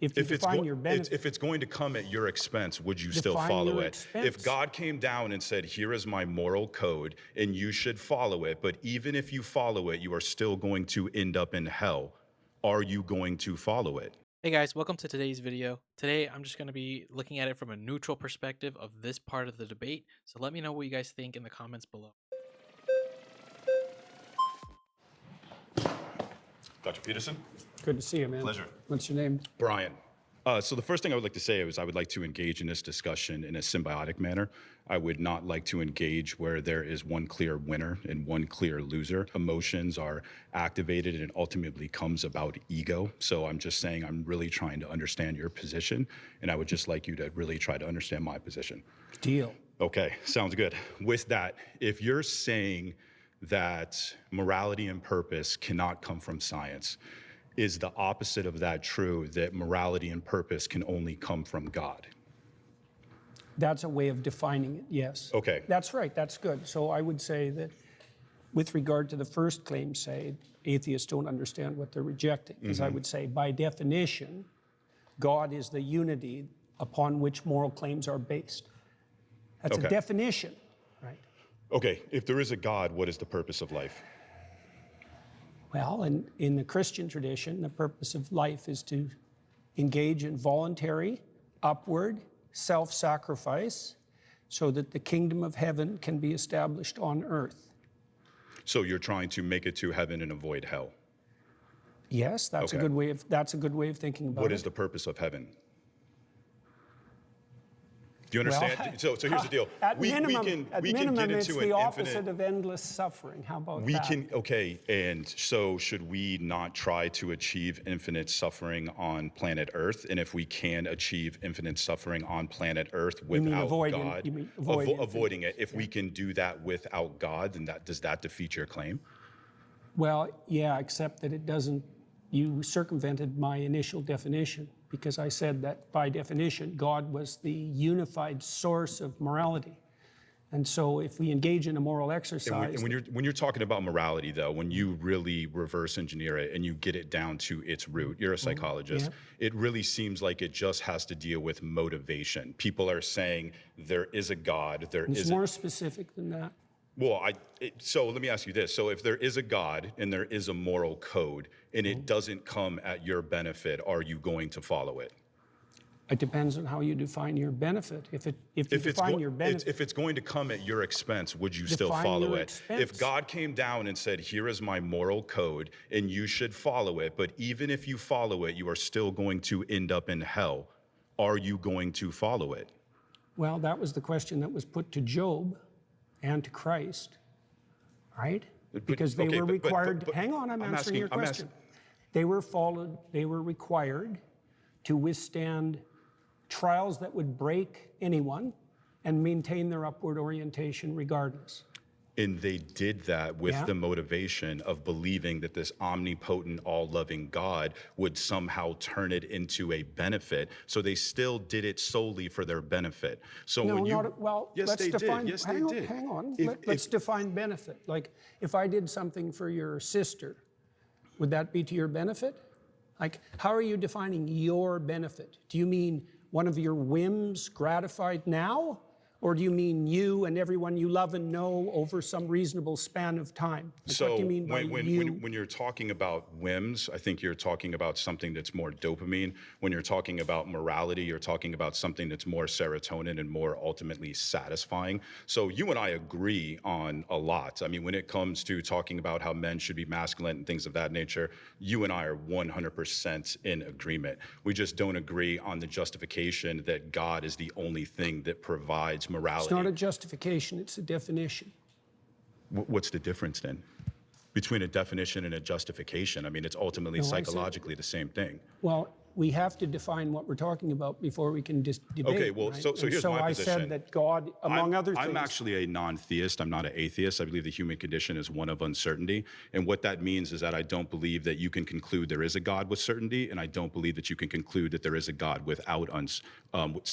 If you define your benefit, if it's going to come at your expense, would you still define follow your it? expense. If God came down and said, here is my moral code and you should follow it, but even if you follow it, you are still going to end up in hell, are you going to follow it? Hey guys, welcome to today's video. Today I'm just going to be looking at it from a neutral perspective of this part of the debate, so let me know what you guys think in the comments below. Dr. Peterson? good to see you, man. Pleasure. What's your name? Brian. So the first thing I would like to say is I would like to engage in this discussion in a symbiotic manner. I would not like to engage where there is one clear winner and one clear loser. Emotions are activated and it ultimately comes about ego. So I'm just saying I'm really trying to understand your position, and I would just like you to really try to understand my position. Deal. Okay, sounds good. With that, if you're saying that morality and purpose cannot come from science, is the opposite of that true, that morality and purpose can only come from God? That's a way of defining it, yes. Okay. That's right, that's good. So I would say that with regard to the first claim, say, atheists don't understand what they're rejecting, because I would say by definition, God is the unity upon which moral claims are based. That's a definition, right? Okay, if there is a God, what is the purpose of life? Well, in the Christian tradition, the purpose of life is to engage in voluntary, upward, self-sacrifice so that the kingdom of heaven can be established on earth. So you're trying to make it to heaven and avoid hell? Yes, that's a good way of thinking about it. What is the purpose of heaven? Do you understand? Well, so here's the deal. At we minimum, can get it's into the an opposite infinite. of endless suffering. How about that? Okay, and so should we not try to achieve infinite suffering on planet Earth? And if we can achieve infinite suffering on planet Earth without God, you mean avoiding it, if we can do that without God, then does that defeat your claim? Well, yeah, except that it doesn't. You circumvented my initial definition, because I said that by definition, God was the unified source of morality. And so if we engage in a moral exercise... And when you're talking about morality, though, when you really reverse engineer it and you get it down to its root, you're a psychologist, it really seems like it just has to deal with motivation. People are saying there is a God, It's more specific than that. Well, so let me ask you this. So if there is a God and there is a moral code and it doesn't come at your benefit, are you going to follow it? It depends on how you define your benefit. If it's going to come at your expense, would you still follow it? If God came down and said, here is my moral code and you should follow it, but even if you follow it, you are still going to end up in hell, are you going to follow it? Well, that was the question that was put to Job and to Christ, right? Because they were required. Hang on, I'm answering your question. They were required to withstand trials that would break anyone and maintain their upward orientation regardless. And they did that with the motivation of believing that this omnipotent, all-loving God would somehow turn it into a benefit. So they still did it solely for their benefit. So yes, they did. Hang on. Let's define benefit. Like, if I did something for your sister, would that be to your benefit? Like, how are you defining your benefit? Do you mean one of your whims gratified now? Or do you mean you and everyone you love and know over some reasonable span of time? Like, so what do you mean by when you're talking about whims, I think you're talking about something that's more dopamine. When you're talking about morality, you're talking about something that's more serotonin and more ultimately satisfying. So you and I agree on a lot. I mean, when it comes to talking about how men should be masculine and things of that nature, you and I are 100% in agreement. We just don't agree on the justification that God is the only thing that provides morality. It's not a justification, it's a definition. What's the difference then between a definition and a justification? I mean, it's ultimately psychologically the same thing. Well, we have to define what we're talking about before we can debate. Okay, well, right? so here's my position. So I said that God, among other things... I'm actually a non-theist. I'm not an atheist. I believe the human condition is one of uncertainty. And what that means is that I don't believe that you can conclude there is a God with certainty, and I don't believe that you can conclude that there is a God without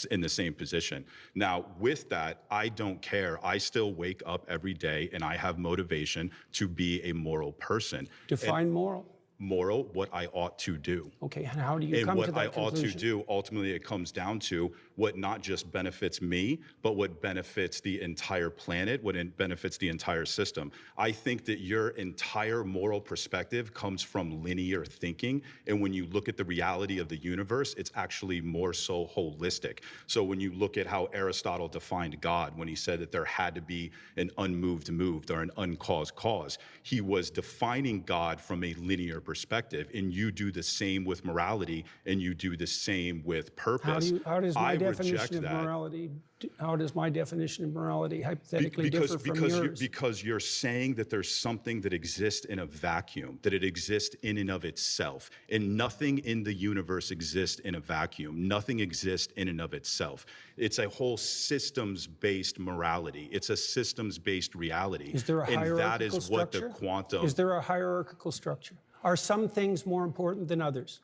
in the same position. Now, with that, I don't care. I still wake up every day, and I have motivation to be a moral person. Define moral. moral, what I ought to do. Okay, and how do you And come to what I that ought to conclusion? do, ultimately, it comes down to what not just benefits me, but what benefits the entire planet, what benefits the entire system. I think that your entire moral perspective comes from linear thinking. And when you look at the reality of the universe, it's actually more so holistic. So when you look at how Aristotle defined God, when he said that there had to be an unmoved moved or an uncaused cause, he was defining God from a linear perspective. And you do the same with morality, and you do the same with purpose. How does my I definition reject of that. morality, how does my definition of morality hypothetically differ from yours? Because you're saying that there's something that exists in a vacuum, that it exists in and of itself, and nothing in the universe exists in a vacuum. Nothing exists in and of itself. It's a whole systems-based morality. It's a systems-based reality. Is there a and hierarchical that is structure? what the quantum Is there a hierarchical structure? Are some things more important than others?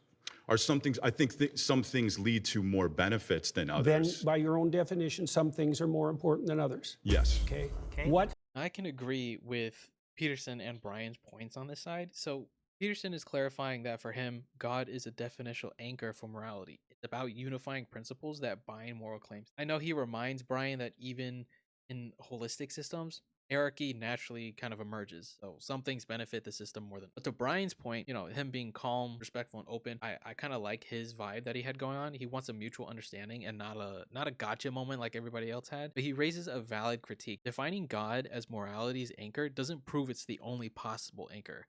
are some things. I think some things lead to more benefits than Then, others. by your own definition, some things are more important than others. Yes. Okay. What? I can agree with Peterson and Brian's points on this side. So Peterson is clarifying that for him, God is a definitional anchor for morality. It's about unifying principles that bind moral claims. I know he reminds Brian that even in holistic systems, hierarchy naturally kind of emerges. So some things benefit the system more than. But to Brian's point, him being calm, respectful, and open, I kind of like his vibe that he had going on. He wants a mutual understanding and not a gotcha moment like everybody else had. But he raises a valid critique. Defining God as morality's anchor doesn't prove it's the only possible anchor.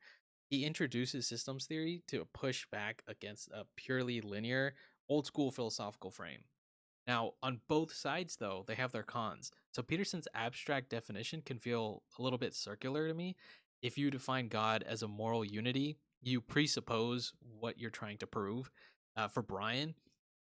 He introduces systems theory to push back against a purely linear, old school philosophical frame. Now, on both sides, though, they have their cons. So Peterson's abstract definition can feel a little bit circular to me. If you define God as a moral unity, you presuppose what you're trying to prove. For Brian,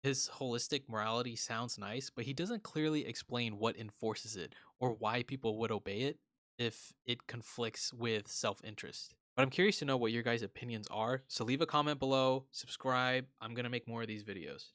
his holistic morality sounds nice, but he doesn't clearly explain what enforces it or why people would obey it if it conflicts with self-interest. But I'm curious to know what your guys' opinions are, so leave a comment below, subscribe. I'm going to make more of these videos.